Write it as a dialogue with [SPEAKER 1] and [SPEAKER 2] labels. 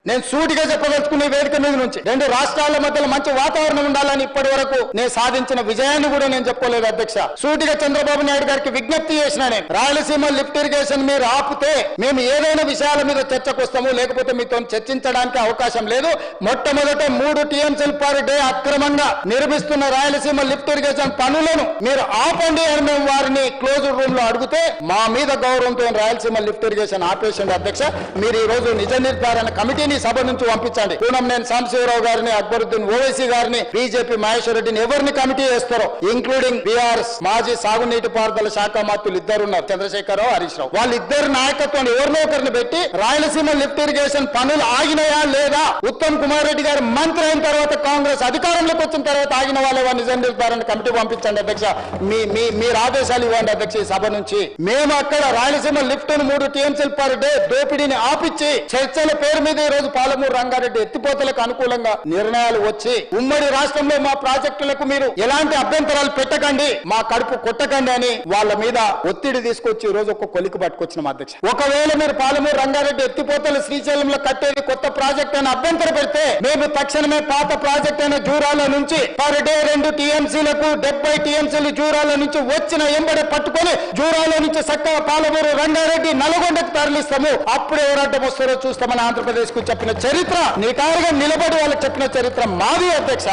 [SPEAKER 1] నేను సూటిగా చెప్పదలుచుకున్న వేదిక మీద నుంచి రెండు రాష్ట్రాల మధ్యలో మంచి వాతావరణం ఉండాలని ఇప్పటి వరకు నేను సాధించిన విజయాన్ని కూడా నేను చెప్పుకోలేదు అధ్యక్ష. సూటిగా చంద్రబాబు నాయుడు గారికి విజ్ఞప్తి చేసిన నేను, రాయలసీమ లిఫ్ట్ ఇరిగేషన్ మీరు ఆపితే మేము ఏదైనా విషయాల మీద చర్చకు వస్తాము, లేకపోతే మీతో చర్చించడానికి అవకాశం లేదు. మొట్టమొదట 3 TMCలు పర్ డే అక్రమంగా నిర్మిస్తున్న రాయలసీమ లిఫ్ట్ ఇరిగేషన్ పనులను మీరు ఆపండి అని మేము వారిని క్లోజ్డ్ రూమ్ లో అడిగితే మా మీద గౌరవంతో రాయలసీమ లిఫ్ట్ ఇరిగేషన్ ఆపేసింది అధ్యక్ష. మీరు ఈ రోజు నిజ నిర్ధారణ కమిటీని సభ నుంచి పంపించండి. పూనంనేని సాంబశివరావు గారిని, అక్బరుద్దీన్ ఓవైసీ గారిని, బీజేపీ మహేశ్వర్ రెడ్డిని ఎవరిని కమిటీ చేస్తారో, ఇంక్లూడింగ్ బీఆర్ఎస్ మాజీ సాగునీటి పారుదల శాఖ మంత్రులు ఇద్దరు ఉన్నారు, చంద్రశేఖరరావు, హరీష్ రావు. వాళ్ళిద్దరు నాయకత్వాన్ని ఎవరినో ఒకరిని పెట్టి రాయలసీమ లిఫ్ట్ ఇరిగేషన్ పనులు ఆగినాయా లేదా, ఉత్తమ్ కుమార్ రెడ్డి గారు మంత్రి అయిన తర్వాత కాంగ్రెస్ అధికారంలోకి వచ్చిన తర్వాత ఆగిన వాళ్ళ నిజ నిర్ధారణ కమిటీ పంపించండి అధ్యక్ష. మీరు ఆదేశాలు ఇవ్వండి అధ్యక్ష. ఈ సభ నుంచి మేము అక్కడ రాయలసీమ లిఫ్ట్ 3 TMCలు పర్ డే దోపిడీని ఆపిచ్చి చర్చల పేరు మీద ఈ రోజు పాలమూరు రంగారెడ్డి ఎత్తిపోతలకు అనుకూలంగా నిర్ణయాలు వచ్చి ఉమ్మడి రాష్ట్రంలో మా ప్రాజెక్టులకు మీరు ఎలాంటి అభ్యంతరాలు పెట్టకండి, మా కడుపు కొట్టకండి అని వాళ్ళ మీద ఒత్తిడి తీసుకొచ్చి ఈ రోజు ఒక కొలికి పట్టుకొచ్చిన అధ్యక్ష. ఒకవేళ మీరు పాలమూరు రంగారెడ్డి ఎత్తిపోతలు శ్రీశైలంలో కట్టేది కొత్త ప్రాజెక్ట్ అని అభ్యంతరం పెడితే మేము తక్షణమే పాత ప్రాజెక్ట్ అయిన జూరాల నుంచి పర్ డే 2 TMCలకు 70 TMCలు జూరాల నుంచి వచ్చిన ఎంబడే పట్టుకొని జూరాల నుంచి చక్కగా పాలమూరు రంగారెడ్డి నల్గొండకు తరలిస్తాము. అప్పుడు ఎవరంటే వస్తారో చూస్తామని ఆంధ్రప్రదేశ్ కు చెప్పిన చరిత్ర, నిటారుగా నిలబడి వాళ్ళకి చెప్పిన చరిత్ర మాది అధ్యక్ష.